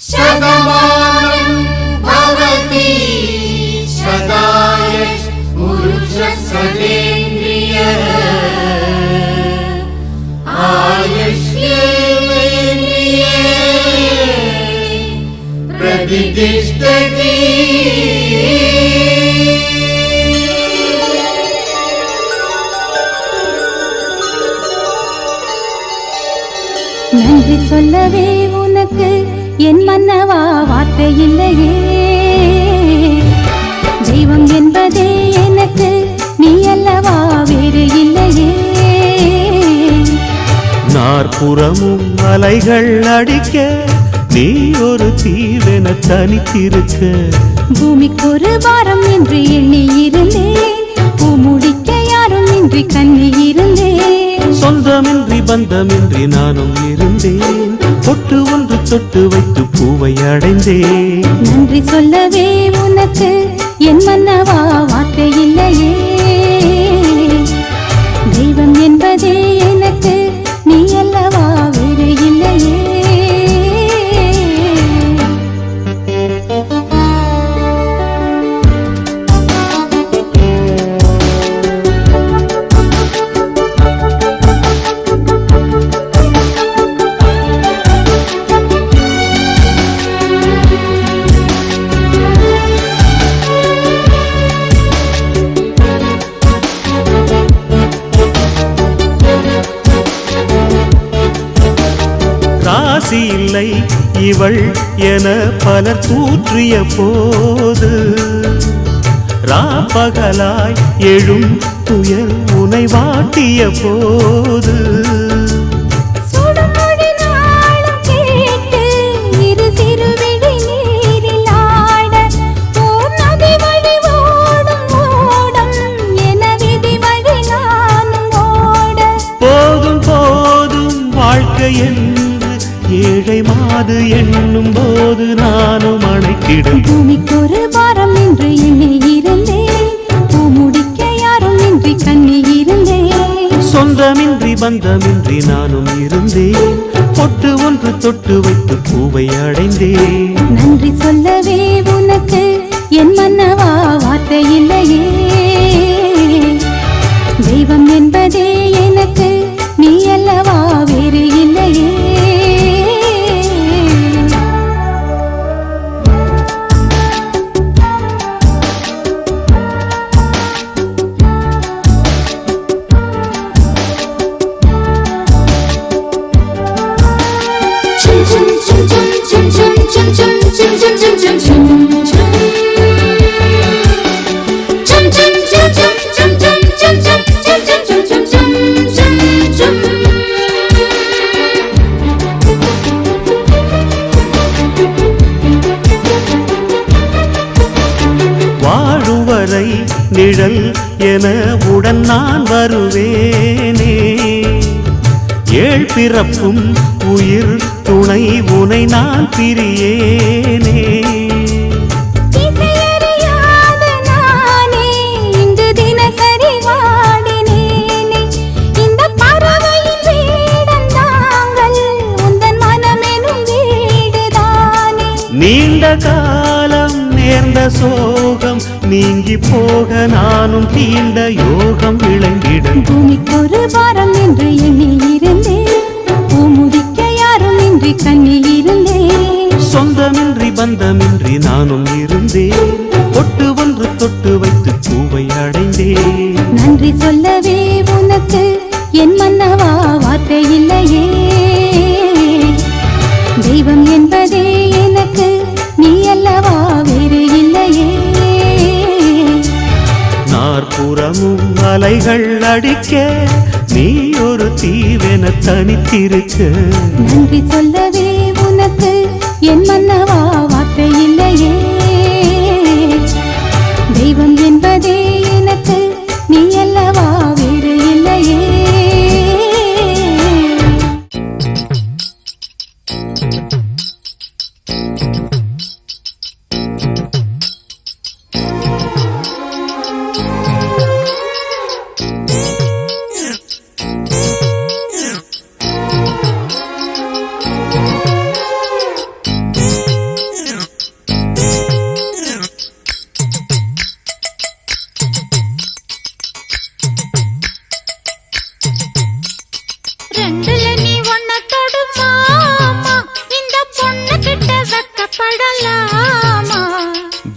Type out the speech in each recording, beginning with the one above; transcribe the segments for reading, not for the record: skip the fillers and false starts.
शतमानं भवति शताय पुरुषः सतेन्द्रियः आयुष्येवेन्द्रिये प्रतिष्ठति. நன்றி சொல்லவே உனக்கு என் மன்னவா வார்த்தை இல்லையே. தெய்வம் என்பதே எனக்கு நீ அல்லவா வேறு இல்லையே. நாற்புறமும் அலைகள் அடிக்க நீ ஒரு தீவென தனித்திருக்க. பூமிக்கு ஒரு வாரம் என்று எண்ணி இருந்தேன், பூ முடிக்க யாரும் இன்றி கண்ணி இருந்தேன். சொந்தமின்றி பந்தமின்றி நானும் இருந்தேன், பொட்டு ஒன்று தொட்டு வைத்து பூவை அடைந்தேன். நன்றி சொல்லவே உனக்கு என் மன்னவா வார்த்தை இல்லையே. தெய்வம் என்பதே எனக்கு நீ அல்லவா வேறு இல்லையே. ராசி இல்லை இவள் என பலர் தூற்றிய போது, ராப்பகலாய் எழும் துயர் உனை வாட்டிய போது, போதும் போதும் வாழ்க்கை ஏழை மாது எண்ணும் போது நானும் அணைக்கிடும். பூமிக்கு ஒரு வாரம் என்று எண்ணி இருந்தேன், பூ முடிக்க யாரும் இன்றி கண்ணி இருந்தேன். சொந்தமின்றி பந்தமின்றி நானும் இருந்தேன், பொட்டு ஒன்று தொட்டு வைத்து பூவை அடைந்தேன். நன்றி சொல்லவே உனக்கு என் மன்னவா வார்த்தை இல்லையே. தெய்வம் என்பதே எனக்கு நீ அல்லவா வேறு இல்லையே. வாழுவரை நிழல் என உடன் நான் வருவேனே. ஏழ் பிறப்பும் உயிர் துணை உனை நான் பிரியேனே. நீண்ட காலம் நேர்ந்த சோகம் நீங்கி போக நானும் தீண்ட யோகம் விளங்கிடும். பூமிக்கு ஒரு வாரம் என்று எண்ணி இருந்தேன், பூ முடிக்க யாரும் இன்றி கண்ணி இருந்தேன். சொந்தமின்றி பந்தமின்றி நானும் இருந்தேன், பொட்டு ஒன்று தொட்டு வைத்து பூவை அடைந்தேன். நன்றி சொல்லவே உனக்கு என் மன்னவா வார்த்தை இல்லையே. தெய்வம் என்பதே எனக்கு நீ அல்லவா வேறு இல்லையே. நாற்புறமும் அலைகள் அடிக்க நீ ஒரு தீவென தனித்திருக்க. நன்றி சொல்லவே உனக்கு என் மன்னவா வார்த்தை இல்லையே. தெய்வம் என்பதே எனக்கு நீ அல்லவா வேறு இல்லையே. வெக்கப்படலாமா?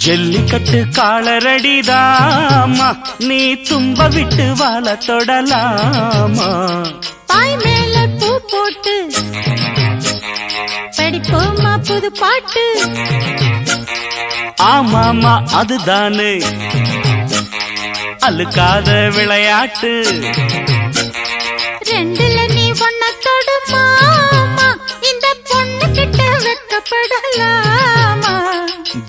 ஜல்லிக்கட்டு காலரடிதாமா, நீ தும்ப விட்டு வாழ தொடலாமா? பாய் மேல பூ போட்டு படிப்போமா புது பாட்டு? ஆமாமா அதுதானே அழுக்காத விளையாட்டு. ரெண்டுல நீ ஒன்ன தொடுமா, இந்த பொண்ணு கிட்ட வெக்கப்படலாமா?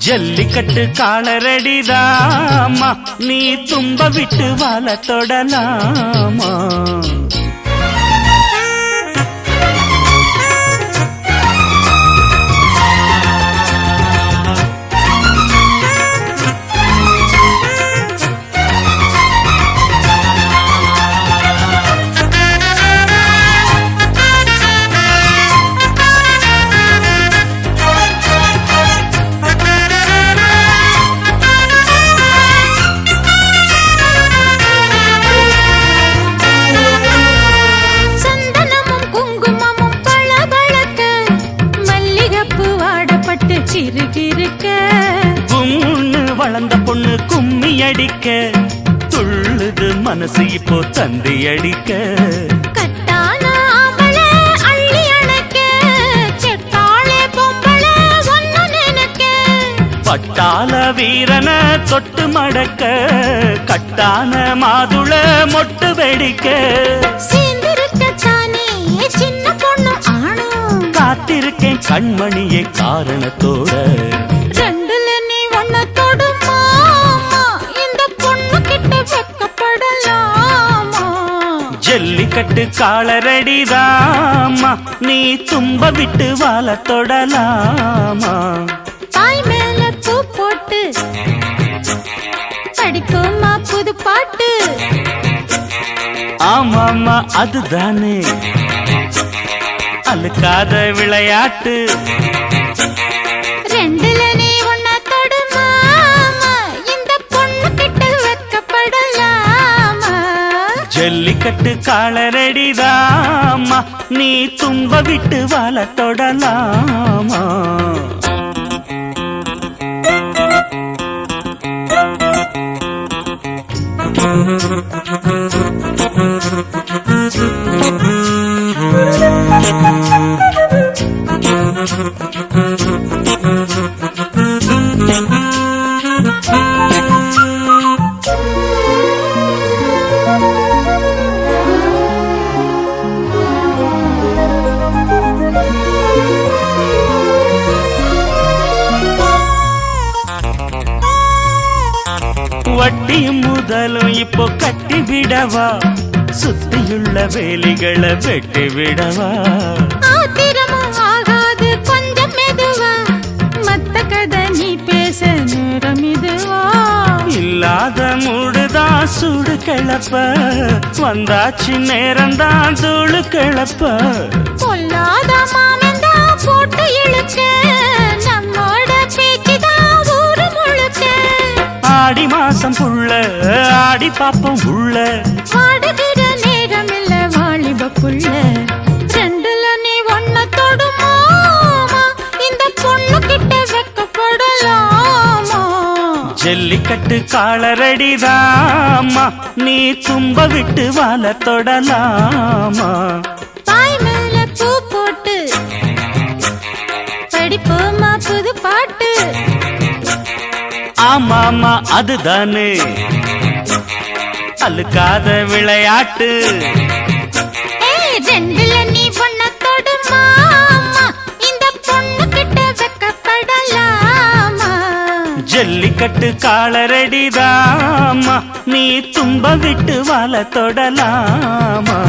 ஜல்லிக்கட்டு காலரடிதாமா, நீ தும்ப விட்டு வாழ தொடலாமா? கும்முன்னு வளர்ந்த பொண்ணு கும்மி அடிக்க, துள்ளுது மனசு இப்போ தந்தி அடிக்க. கட்டான ஆம்பளை அள்ளி அணைக்க, செட்டாளே பொம்பளை ஒன்னு நினைக்க. பட்டாள வீரன தொட்டு மடக்க, கட்டான மாதுள மொட்டு வெடிக்க. சேர்ந்திருக்கத்தானே சின்ன பொண்ணு ஆணும், காத்திருக்கேன் கண்மணியே காரணத்தோட. ரெண்டுல நீ ஒன்ன தொடுமா, இந்த பொண்ணு கிட்ட வெக்கப்படலாமா? ஜல்லிக்கட்டு காலரடிதாமா, நீ தும்ப விட்டு வாழ தொடலாமா? பாய் மேல பூ போட்டு படிப்போமா புது பாட்டு? ஆமாமா அதுதானே அழுக்காத விளையாட்டு. ரெண்டுல நீ ஒன்ன தொடுமா, இந்த பொண்ணு கிட்ட வெக்கப்படலாமா? ஜல்லிக்கட்டு காலரடிதாமா, நீ தும்ப விட்டு வாழ தொடலாமா? வட்டியும் முதலும் இப்போ கட்டி விடவா, சுத்தியுள்ள வேலிகளை வெட்டி விடவா? ஆத்திரமும் ஆகாது கொஞ்சம் மெதுவா, மத்த கதை நீ பேச நேரம் இதுவா? இல்லாத மூடுதான் சூடு கிளப்ப, வந்தாச்சு நேரம்தான் தூளு கிளப்ப. பொல்லாத மாமன்தான் போட்டு இழுக்க, நம்மோட பேச்சுதான் ஊரு முழுக்க. ஆடி மாசம் புள்ள ஆடி பாப்போம் உள்ள, ஆடுகிற நேரம் இல்ல வாலிப புள்ள. ரெண்டுல நீ ஒன்ன தொடுமா, இந்த பொண்ணு கிட்ட வெக்கப்படலாமா? ஜல்லிக்கட்டு காலரடிதாமா, நீ தும்ப விட்டு வாழ தொடலாமா? பாய் மேல பூ போட்டு படிப்போமா புது பாட்டு? ஆமாமா அதுதானே அழுக்காத விளையாட்டு. ரெண்டுல நீ ஒன்ன தொடுமா, இந்த பொண்ணு கிட்ட வெக்கப்படலாமா? ஜல்லிக்கட்டு காலரடிதாமா, நீ தும்ப விட்டு வாழ தொடலாமா?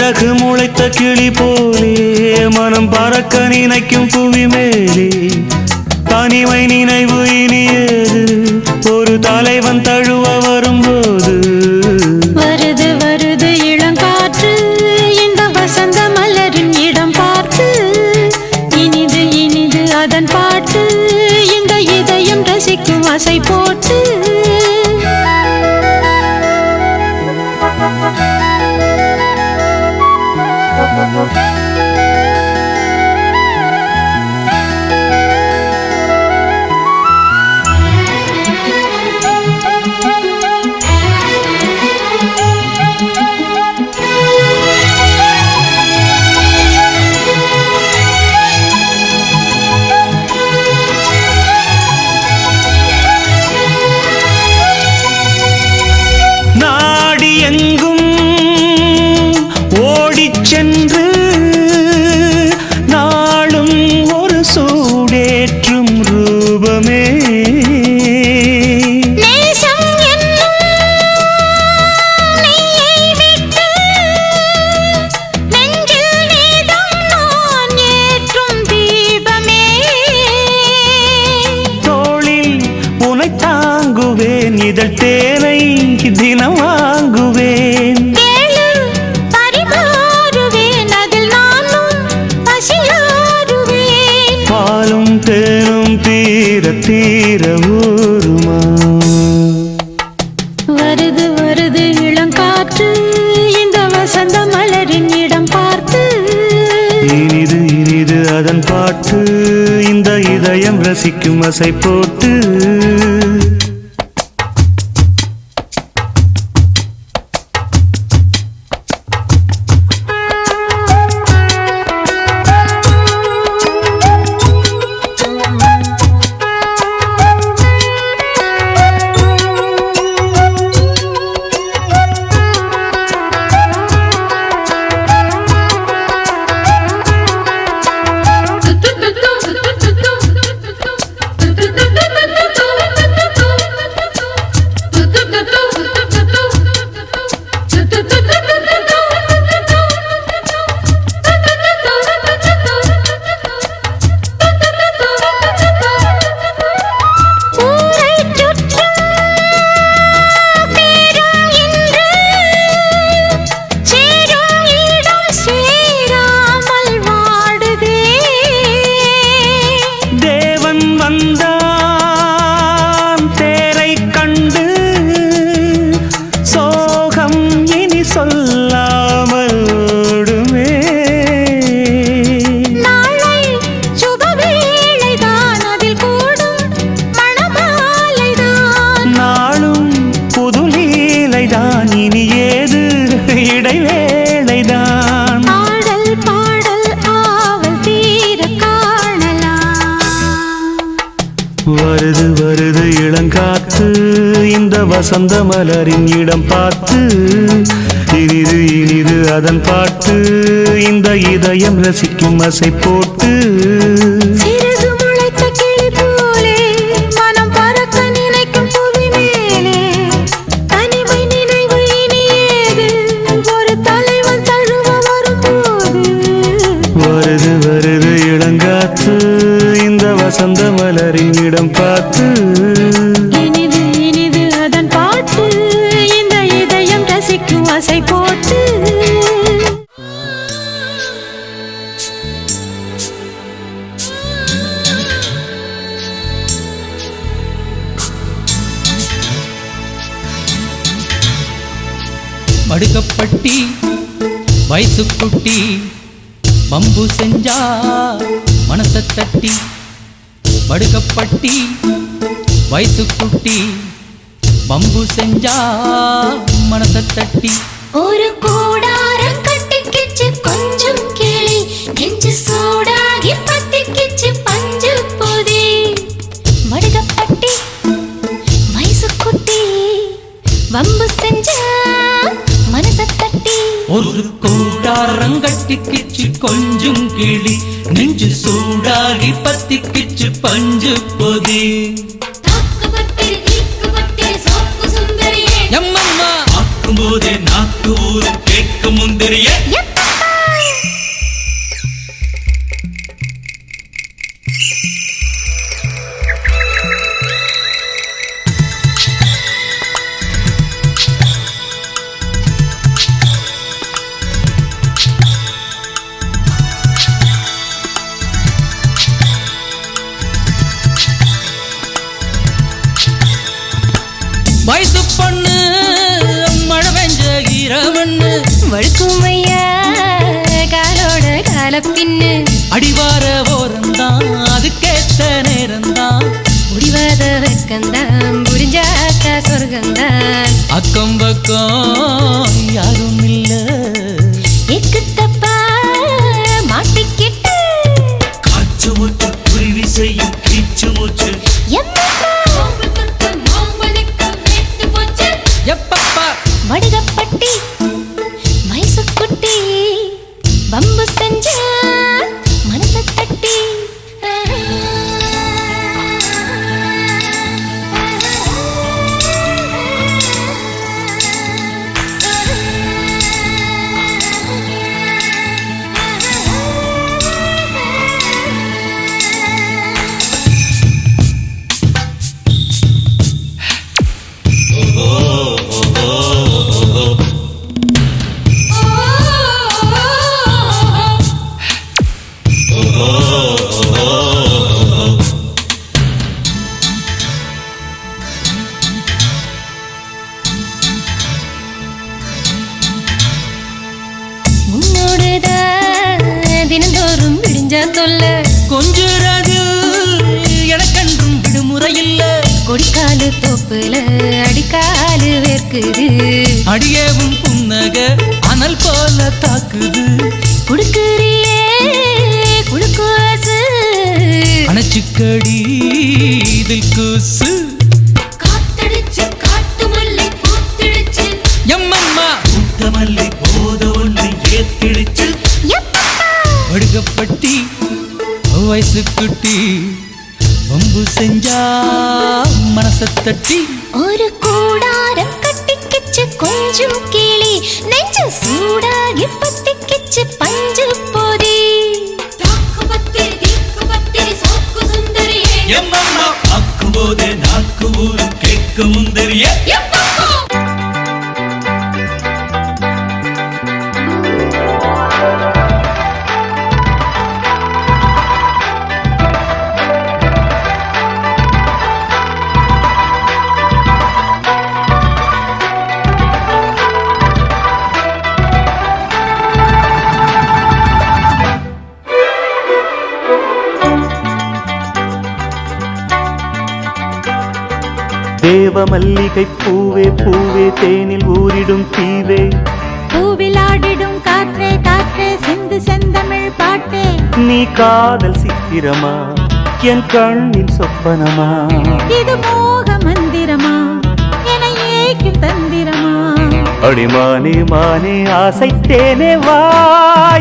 சிறகு முளைத்த கிளி போலே மனம் பறக்க நினைக்கும் புவி மேலே தனிமை நினைவு இனியது ஒரு தலைவன் தழுவ வரும்போது வருது வருது இளங்காற்று இந்த வசந்த மலரின் இடம் பார்த்து இனிது இனிது அதன் பாட்டு இந்த இதயம் ரசிக்கும் ஆசை போட்டு நாடி எங்கும் ஓடிச் சென்று நாளும் ஒரு சூடேற்றும் ரூபமே நேசம் என்னும் நெய்யை விட்டு நெஞ்சில் நீதான் நான் ஏற்றும் தீபமே தோளில் உனை தாங்குவேன் இதழ் தேனை தினம் வாங்குவேன் கேளு பரிமாறுவேன் அதில் நானும் பசியாறுவேன் பாலும் தேனும் தீர தீர ஊருமா வருது வருது இளங்காற்று இந்த வசந்த மலரின் இடம் பார்த்து இனிது இனிது அதன் பாட்டு இந்த இதயம் ரசிக்கும் அசை போட்டு ஊரைச் சுற்றும் பேரும் இன்று சேரும் இடம் சேராமல் வாடுதே தேவன் வந்தான் தேரை கண்டு சோகம் இனி சொல்லாமல் ஓடுமே நாளை சுபவேளைதான் அதில் கூடும் மணமாலைதான் நாளும் புது லீலைதான் இனி ஏது இடைவேளைதான் ஆடல் பாடல் ஆவல் தீர காணலாம் வருது வருது இளங்காத்து இந்த வசந்த மலரின் இடம் பார்த்து இனிது இனிது அதன் பாட்டு இந்த இதயம் ரசிக்கும் அசை போட்டு சிறகு முளைத்த கிளி போலே மனம் பறக்க நினைக்கும் புவி மேலே தனிமை நினைவு இனியேது ஒரு தலைவன் தழுவ வரும்போது வருது வருது இளங்காத்து இந்த வசந்த மலரின் இடம் பார்த்து இனிது இனிது அதன் பாட்டு இந்த இதயம் ரசிக்கும் ஆசை போட்டு படுக்கப்பட்டி வயசு குட்டி பம்பு செஞ்சா மனச தட்டி படுக்கப்பட்டி வயசு குட்டி பம்பு செஞ்சா மனச தட்டி ஒரு கூடாரம் கட்டிக்கிச்சு கொஞ்சம் கிளி நெஞ்சு சூடாகி பத்திக்கிச்சு பஞ்சு பொதி வடுகப்பட்டி வயசு குட்டி வம்பு செஞ்சா மனச தட்டி ஒரு கூடாரங்கட்டிக்கிச்சு கொஞ்சம் கிளி நெஞ்சு சூடாகி பத்திக்கிச்சு பஞ்சு பொதி தாக்கு பத்திரி தீக்கு பத்திரி சோக்கு சுந்தரியே எம்மம்மா ஆக்கும்போதே நாக்கு ஊரு கேட்க முந்திரியே எப்ப வழுக்கும் ஐயா காலோட கால பின்னு அடிவார ஓரந்தான் அதுக்கேத்த நேரம்தான் முடிவாத வெக்கந்தான் புரிஞ்சாக்கா சொர்க்கந்தான் அக்கம் பக்கம் யாரும் இல்ல எக்கு தப்பா மாட்டிக்கிட்டு காற்று மூச்சு குருவி செய்யும் கீச்சு மூச்சு எப்பப்பா வடுகப்பட்டி மைசுக்குட்டி பம்பு செஞ்சா மனச தட்டி தினந்தோறும் விடிஞ்சா தொல்ல கொஞ்சராது எனக்கென்றும் விடுமுறை இல்ல கொடிக்காலு தோப்புல அடிக்காலு வேர்க்குது அடியவும் புன்னக அனல் போல தாக்குது குடுக்குறியே குடுக்குவாசு அணைச்சுக்கடி இதில் கூசு காத்தடிச்சு காட்டு மல்லி பூத்திடுச்சு எம்மம்மா முத்தமல்லி போத ஒன்று ஏத்திடுச்சு வடுகப்பட்டி வயசு குட்டி வம்பு செஞ்சா மனச தட்டி ஒரு கூடாரம் கட்டிக்கிச்சு கொஞ்சம் கிளி நெஞ்சு சூடாகி பத்திக்கிச்சு பஞ்சு போதி தாக்கு பத்திரி தீக்கு பத்திரி சோக்கு சுந்தரியே எம்மம்மா அக்கு போதே நாக்கு ஊரும் கேட்க முந்தரிய தேவ மல்லிகை பூவே பூவே தேனில் ஊரிடும் தீவே பூவில் ஆடிடும் காற்றே காற்றே சிந்து செந்தமிழ் பாட்டே நீ காதல் சித்திரமா என் கண்ணின் சொப்பனமா இது மோக மந்திரமா என ஏக்கும் தந்திரமா அடிமானே மானே ஆசைத்தேனே வா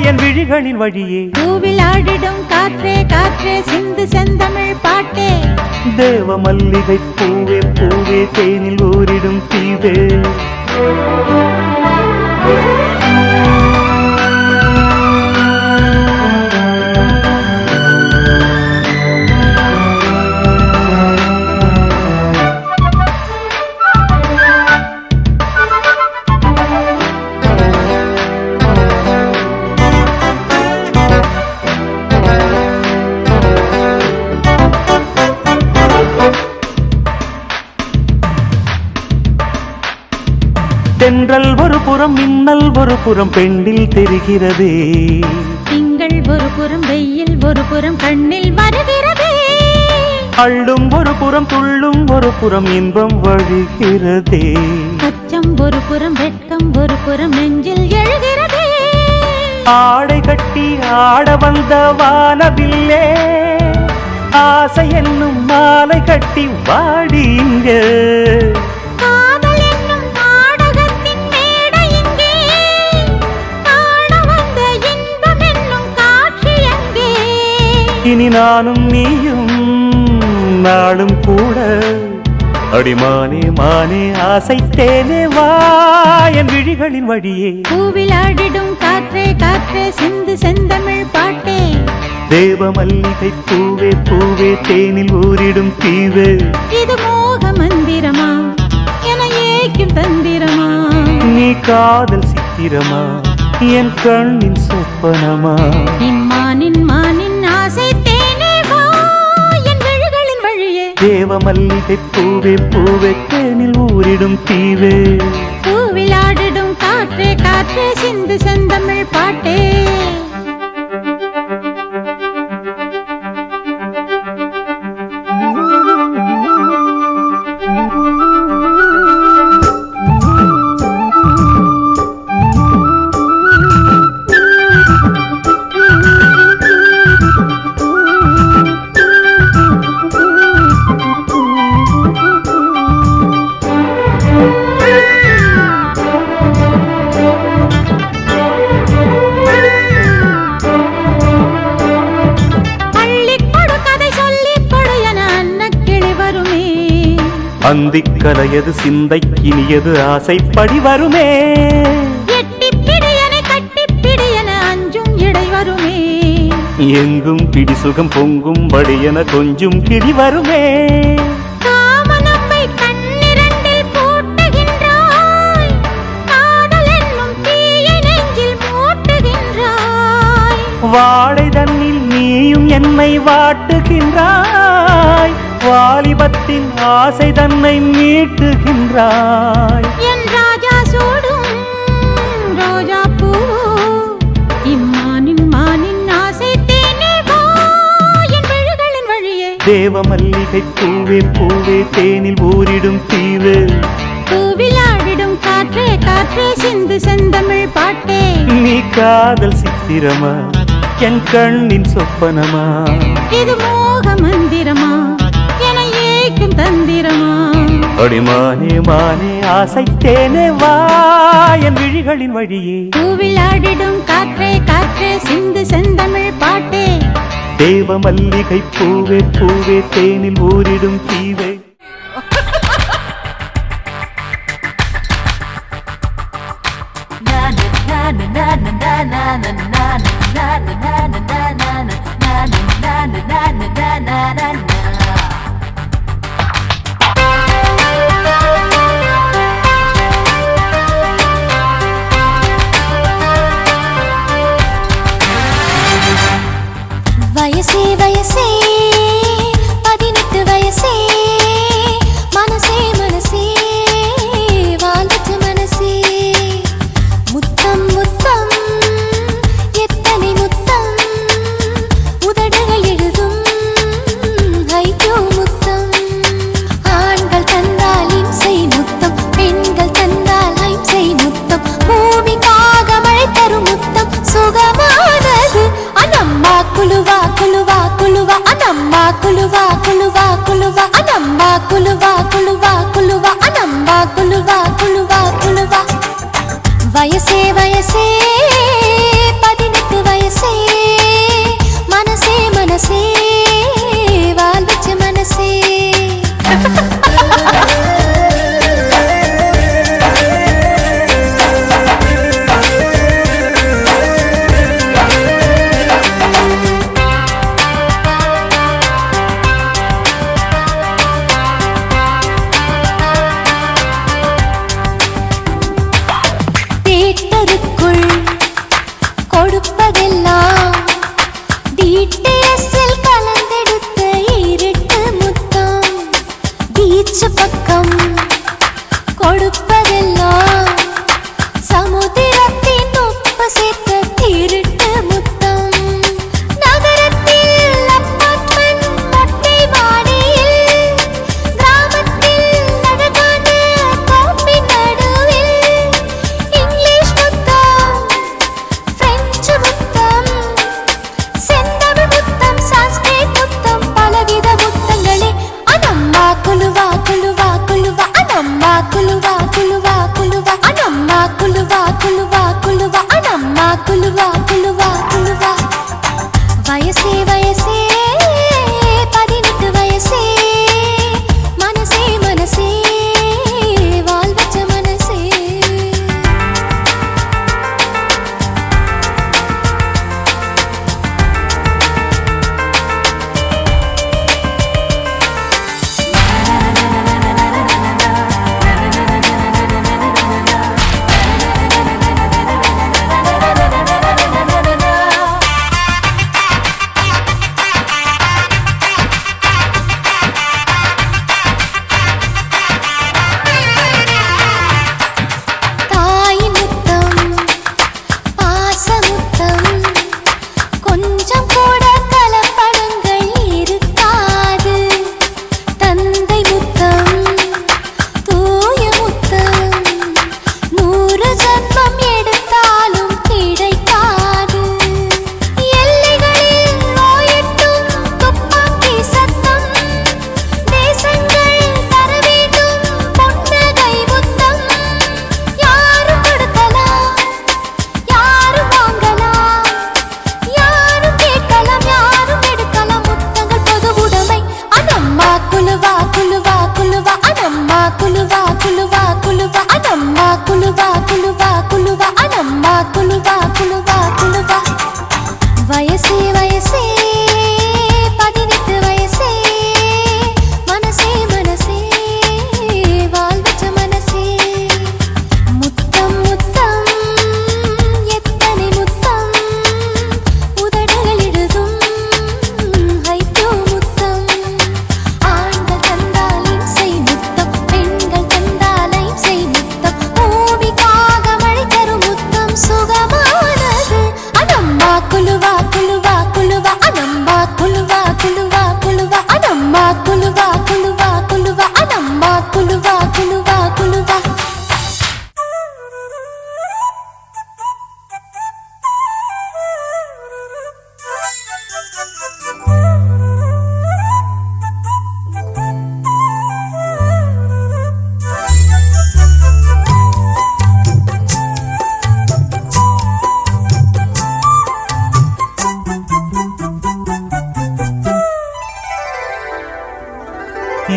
என் விழிகளின் வழியே பூவில் ஆடிடும் காற்றே காற்றே சிந்து செந்தமிழ் பாட்டே தேவ மல்லிகை பூவே பூவே தேனில் ஊரிடும் தீவே தென்றல் ஒரு புறம் மின்னல் ஒரு புறம் பெண்ணில் தெரிகிறதே திங்கள் ஒரு புறம் வெயில் ஒரு புறம் கண்ணில் வருகிறதே அள்ளும் ஒரு புறம் துள்ளும் ஒரு புறம் இன்பம் வழிகிறதே அச்சம் ஒரு புறம் வெட்கம் ஒரு புறம் நெஞ்சில் எழுகிறதே ஆடை கட்டி ஆட வந்த வானவில்லே ஆசை என்னும் மாலை கட்டி வாடி இங்க காதல் என்னும் நாடகத்தின் மேடை இங்கே காண வந்த இன்பம் என்னும் காட்சி எங்கே இனி நானும் நீயும் நாளும் கூட அடிமானே மானே ஆசைத்தேனே வா என் விழிகளின் வழியே பூவில் ஆடிடும் காற்றே காற்றே சிந்து செந்தமிழ் பாட்டே தேவ மல்லிகை பூவே பூவே தேனில் ஊரிடும் தீவே இது மோக மந்திரமா என ஏக்கும் தந்திரமா நீ காதல் சித்திரமா என் கண்ணின் சொப்பனமா மானின் ஆசை தேனே வா என் விழிகளின் வழியே தேவ மல்லிகை பூவே பூவே தேனில் ஊரிடும் தீவே பூவில் ஆடிடும் காற்றே காற்றே காற்றே சிந்து செந்தமிழ் பாட்டே. அந்திக்கரையது சிந்தைக்கினியது ஆசைப்படி வருமே. எட்டிப்பிடியன கட்டிப்பிடியன அஞ்சும் இடை வருமே. எங்கும் பிடிசுகம் பொங்கும் வடியன கொஞ்சம் கிளி வருமே. காமனம்பை கண்ணிரண்டில் பூட்டுகின்றாய், காதல் என்னும் தீயை நெஞ்சில் மூட்டுகின்றாய். வாடை தன்னில் நீயும் என்னை வாட்டுகின்றாய், வாலிபத்தின் ஆசை தன்னை மீட்டுகின்றாய். என் ராஜா சூடும் ரோஜா பூ, இம்மானின் மானின் ஆசை தேனே வா என் விழிகளின் வழியே. தேவ மல்லிகை பூவே பூவே தேனில் ஊரிடும் தீவு, பூவிலாடிடும் காற்றே காற்றே சிந்து செந்தமிழ் பாட்டே. நீ காதல் சித்திரமா என் கண்ணின் சொப்பனமா, இது மோக மந்திரமா என ஏக்கும் தந்திரமா. அடிமானே மானே ஆசை தேனே வா என் விழிகளின் வழியே. பூவிலாடிடும் காற்றே காற்றே சிந்து செந்தமிழ் பாட்டே. தேவ மல்லிகை பூவே பூவே தேனில் ஊரிடும் தீவே. வயசே வயசே 18 வயசே, மனசே மனசே வாழ்ந்துச்சு மனசே. முத்தம் முத்தம் எத்தனை முத்தம், உதடுகள் எழுதும் ஐயோ முத்தம். ஆண்கள் தந்தால் இம்சை முத்தம், பெண்கள் தந்தால் ஐம்சை முத்தம். பூமிக்காக மழை தரும் முத்தம் சுகமானது. அனம்மா குலுவா குலுவா குலுவா, அனம்மா குலுவா குலுவா குலுவா, அனம்மா குலுவா குலுவா குலுவா, அனம்மா குலுவா குலுவா குலுவா. வயசே வயசே 18 வயசே, மனசே மனசே வாழ்ந்துச்சு மனசே. தேட்டருக்குள் கொடுப்பதெல்லாம் DTSல் கலந்தெடுத்த இருட்டு முத்தம். பீச் பக்கம் கொடுப்பதெல்லாம் சமுத்திரத்தின் உப்பு சேர்த்த திருட்டு முத்தம். நகரத்தில் அப்பார்ட்மெண்ட் மொட்டை மாடியில், கிராமத்தில் அழகான காபி நடுவில். இங்கிலீஷ் முத்தம், பிரெஞ்சு முத்தம், செந்தமிழ் முத்தம், சான்ஸ்கிரிட் முத்தம், பலவித முத்தங்களே. அனம்மா குலுவா குலுவா குலுவா, அனம்மா குலுவா குலுவா குலுவா, அனம்மா குலுவா குலுவா குலுவா, அனம்மா குலுவா குலுவா குலுவா. வயசே வயசே 18 வயசே, மனசே மனசே வாழ்வச்ச மனசே.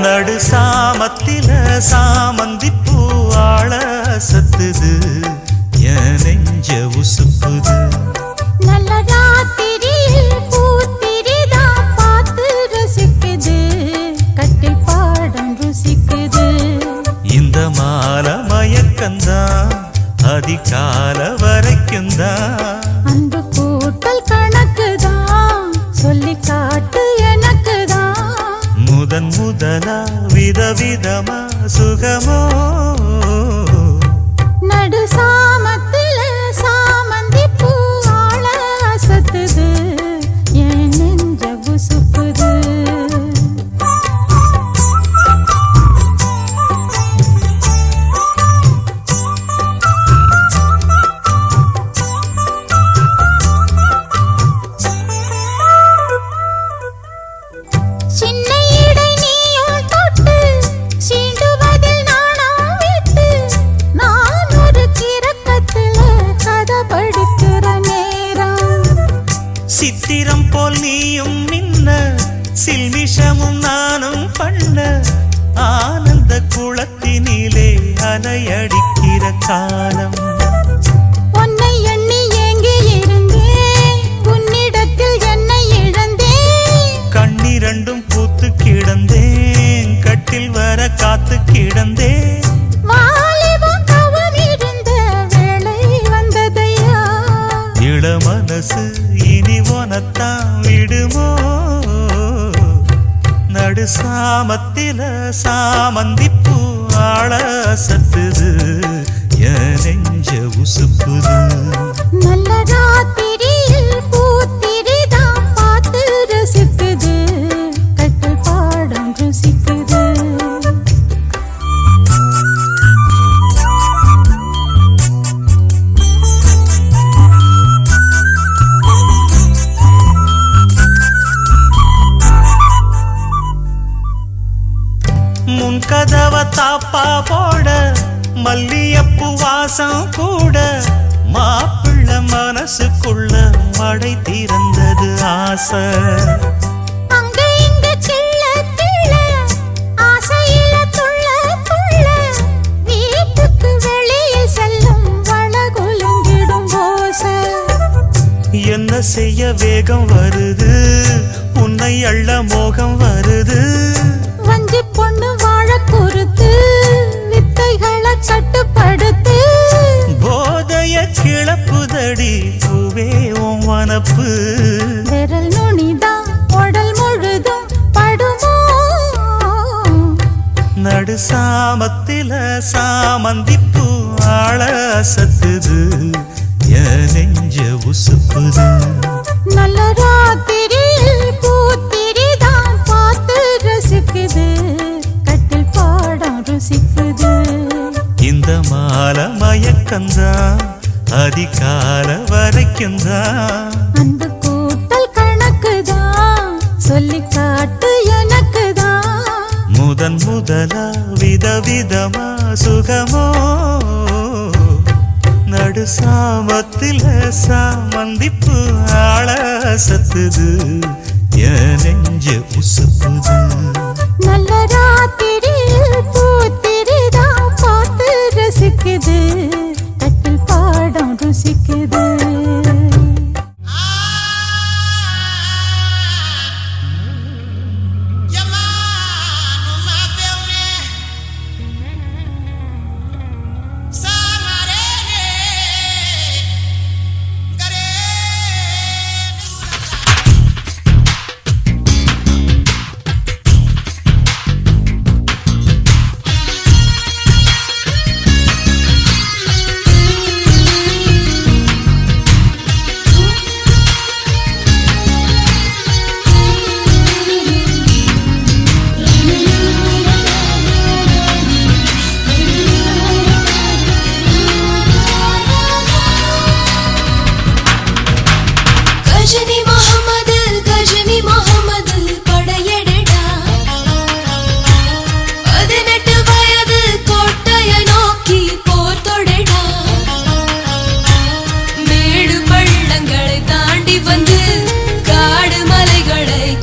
நடு சாமத்தில சாமந்திப்பூ ஆள சத்துது என் நெஞ்ச உசுப்புது நல்ல ராத்திரியில் பூத்திரிதான் பார்த்து ரசிக்குது கட்டில் பாடம் ருசிக்குது இந்த மால மயக்கந்தான் அதிகால வரைக்கும்தான் அன்பு கூட்டல் கணக்குதான் சொல்லி காட்டு எனக்குதான் முதன் முதலா விதவிதமா சுகமோ நடு சாமத்தில சாமந்தி பூ ஆள அசத்துது என் நெஞ்ச உசுப்புது சின்ன இடை நீயும் தொட்டு சீண்டுவதில் நாணம் விட்டு நான் ஒரு கிறக்கத்துல கதை படிக்கிற நேரம் சித்திரம் போல் நீயும் நின்ன சில்மிஷமும் நானும் பண்ண ஆனந்த குளத்தினிலே அலையடிக்கிற காலம் உன்னை எண்ணி ஏங்கி இருந்தேன் உன்னிடத்தில் என்னை இழந்தேன் கண்ணிரண்டும் பூத்து கிடந்தேன் கட்டில் வர காத்து கிடந்தேன் வாலிபம் தவம் இருந்த வேளை வந்ததையா இள மனசு இனி உனத்தான் விடுமோ நடு சாமத்தில சாமந்திப்பூ ஆள சத்துது என் நெஞ்ச உசுப்புது நல்ல ராத்திரியில் பூத்திரிதான் பார்த்து ரசிக்குது கட்டில் பாடம் ருசிக்குது முன் கதவ தாப்பா போட மல்லியப்பூ வாசம் கூட மாப்பிள்ள மனசுக்குள்ள மடை திறந்தது ஆசை அங்க இங்க கிள்ள கிள்ள ஆசையில துள்ள துள்ள வீட்டுக்கு வெளியே செல்லும் வளகுலுங்கிடும் ஓசை என்ன செய்ய வேகம் வருது உன்னை அள்ள மோகம் வருது வஞ்சி பொண்ணு வாழ குறுத்து வித்தைகளை கட்டுப்படுத்து போதைய கிளப்புதடி பூவே உன் வனப்பு விரல் நுனிதான் உடல் முழுதும் படுமோ நடு சாமத்தில சாமந்திப்பூ ஆள சத்துது என் நெஞ்ச உசுப்புது நல்ல ராத்திரியில் பூத்திரிதான் பார்த்து ரசிக்குது கட்டில் பாடம் ருசிக்குது இந்த மால மயக்கந்தான் அதிகால வரைக்கும்தான் அன்பு கூட்டல் கணக்குதான் சொல்லி காட்டு எனக்குதான் முதன் முதலா விதவிதமா சுகமோ நடு சாமத்தில சாமந்திப்பு ஆள சத்துது என் நெஞ்ச உசுப்புது நல்ல ராத்திரியில் பூத்திரிதான் பார்த்து ரசிக்குது கட்டில் பாடம் ருசிக்குது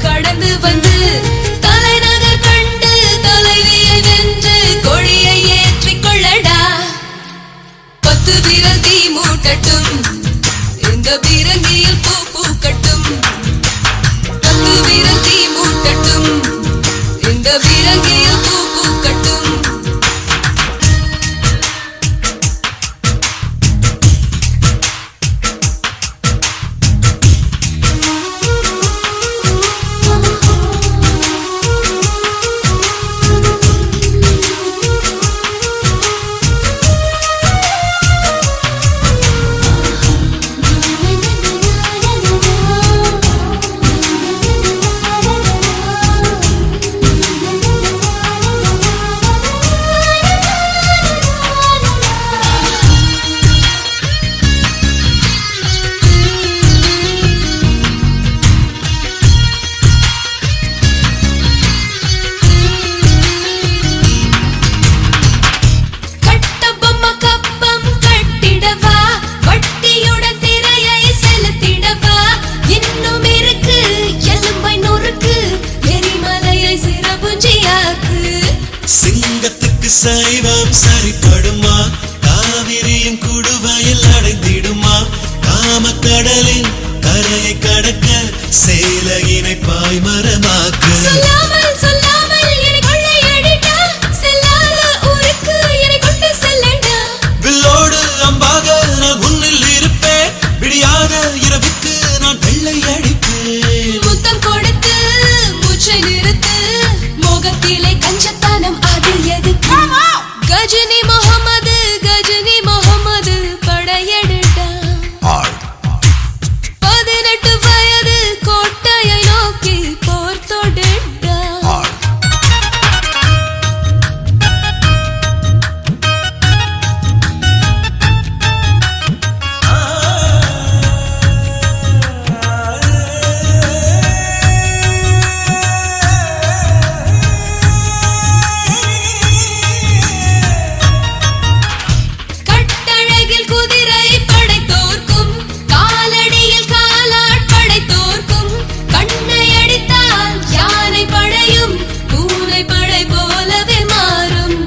கடந்து வந்து தலைநகர் கண்டு பிறங்கியில் பூ பூக்கட்டும் பத்து விரல் தீ மூட்டட்டும் இந்த பிறங்கியில் பூ பூக்கட்டும் சைவம் சரிப்படுமா காவிரியும் குடுவையில் அடைந்திடுமா காமக்கடலின் கரையை கடக்க சேலையினை பாய்மரமாக்கு சொல்லாமல் சொல்லாமல் என்னை கொள்ளையடிடா செல்லாத ஊருக்கு என்னை கொண்டு செல்லடா வில்லோடு அம்பாக நான் முன்னில் இருப்பேன் விடியாத இரவுக்கு நான் வெள்ளை அடிப்பேன் முத்தம் கொடுத்து மூச்சை நிறுத்து மோகத்திலே கஞ்சத்தனம் அது எதுக்கு கஜினி முகமது படையெடுடா 18 வயது கோட்டையை நோக்கி போர் தொடுடா கட்டழகில் குதிரை படைத்தோர்க்கும் காலடியில் காலாட் படைத்தோர்க்கும் கண்ணை அடித்தால் யானை படையும் பூனை படை போலவே மாறும்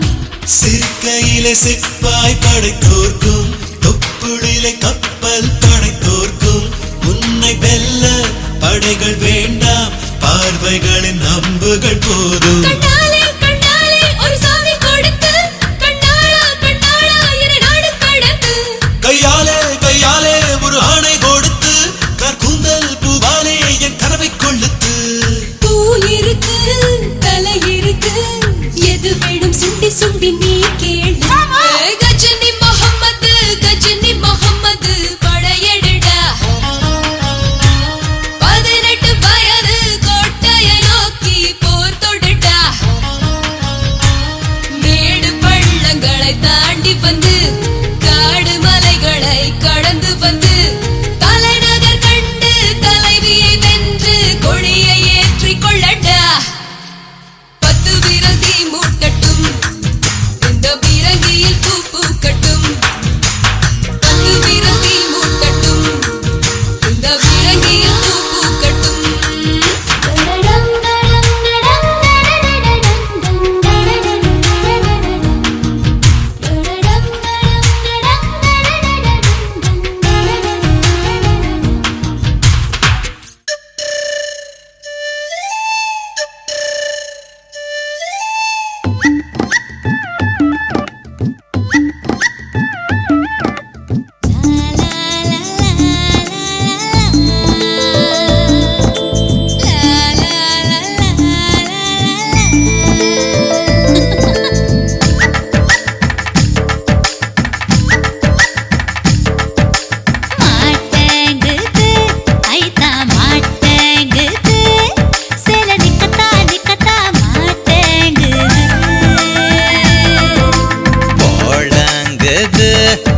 சிற்கையிலே சிப்பாய் படைத்தோர்க்கும் தொப்புளிலே கப்பல் படைத்தோர்க்கும் உன்னை வெல்ல படைகள் வேண்டாம் பார்வைகளின் அம்புகள் போதும் கண்ணாலே ஒரு சாவி கொடுத்து கண்ணாளா என்னை நாடு கடத்து கையாலே ஒரு ஆணை கொடுத்து கற்கூந்தல் பூவாலே என் கனவை கொள்ளுத்து பூ இருக்கு தலை இருக்கு எது வேணும் சுண்டி சுண்டி நீ கேளு கஜினி முகமது படையெடுடா 18 வயது கோட்டையை நோக்கி போர் தொடுடா மேடு பள்ளங்களை தாண்டி வந்து காடு மலைகளை கடந்து வந்து தலைநகர் கண்டு தலைவியை வென்று கொடியை ஏற்றி கொள்ளடா 10 விரல் தீ மூட்டட்டும் இந்த பிறங்கியில் பூ பூக்கட்டும் 10 விரல் தீ மூட்டட்டும் இந்த பிறங்கியில் பூ பூக்கட்டும்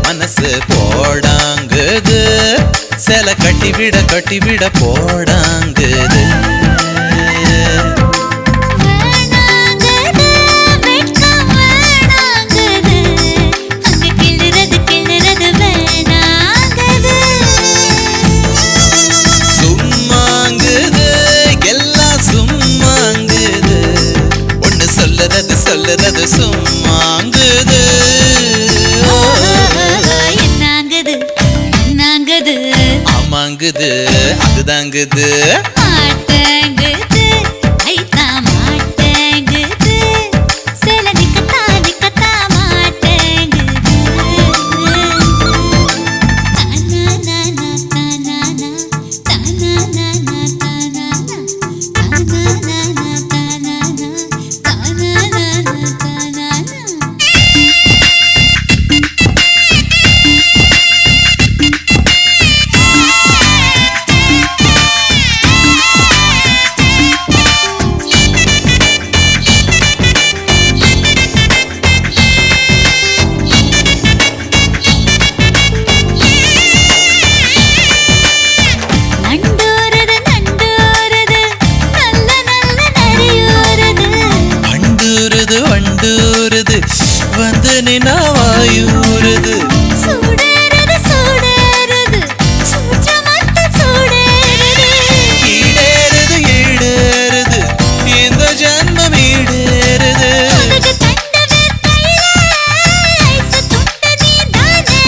மனசு போடாங்குது சில கட்டிவிட போடாங்குது சும்மாங்குது எல்லாம் சும்மாங்குது ஒண்ணு சொல்லுறது சும்மாங்குது ஆமாங்குது அது தாங்குது மாட்டேங்குது ஐத்தா மாட்டேங்குது சில நிக்கத்தா மாட்டேங்குது வண்டூருது வந்து நின்னா வாயூருது சூடேறுது சூடேறுது சூச்சமத்த சூடேறுது ஈடேறுது ஈடேறுது இந்த ஜன்மம் ஈடேறுது உனக்கு தந்த வெக்கையில ஐசு துண்ட நீதானே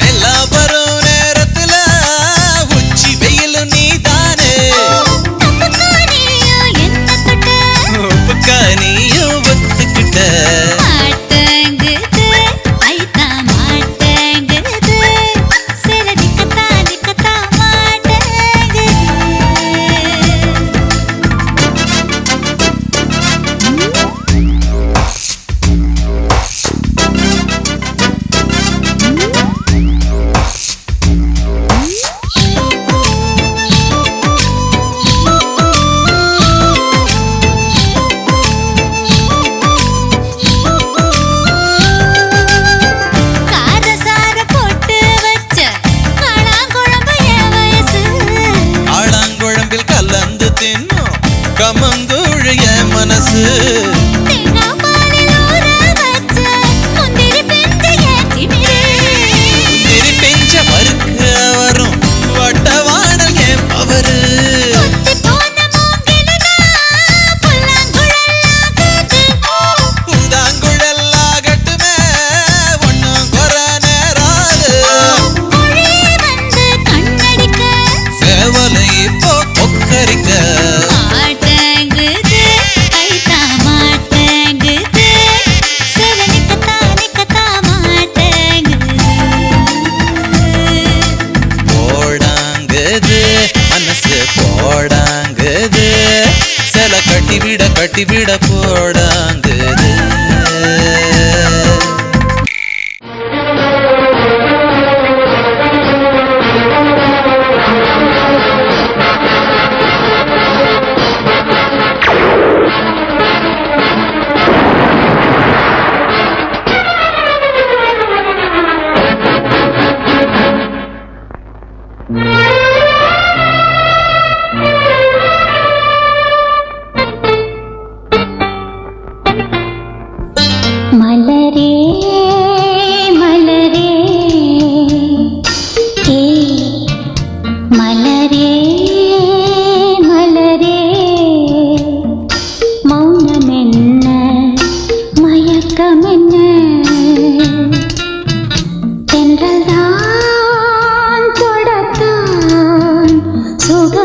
எல்லா வரும் நேரத்துல உச்சி வெயிலும் நீதானே தப்புக்கா நீயும் என்ன தொட்ட உப்புக்கா நீயும் ஒத்துக்கிட்ட மாட்டேங்குது ஐத்தா மாட்டேங்குது சில நிக்கத்தா மாட்டேங்குது காரசார போட்டு வச்ச காளாங்குழம்பு என் வயசு ஆளாங்குழம்பில் கலந்து தின்னும் கமங்கூழு என் மனசு தேங்காய் பாலில் ஊற வச்ச முந்திரி பிஞ்சு என் திமிரு முந்திரி பெஞ்ச மறுக்க வரும் வட்டவாடல் என் பவரு கொத்தி போன மூங்கிலுனா புல்லாங்குழலாகுது பூதாங்குழலாகட்டுமே ஒன்னும் குற நேராது மொழி வந்து கண்ணடிக்க சேவலை இப்போ கொக்கரிக்க மாட்டேங்குது ஐத்தா மாட்டேங்குது சில நிக்கத்தா மாட்டேங்குது போடாங்குது மனசு போடாங்குது சில கட்டிவிட போடாங்குது மலரே மலரே ஏ மலரே மலரே மௌனம் என்ன மயக்கம் என்ன தென்றல்தான் தொடத்தான் சுக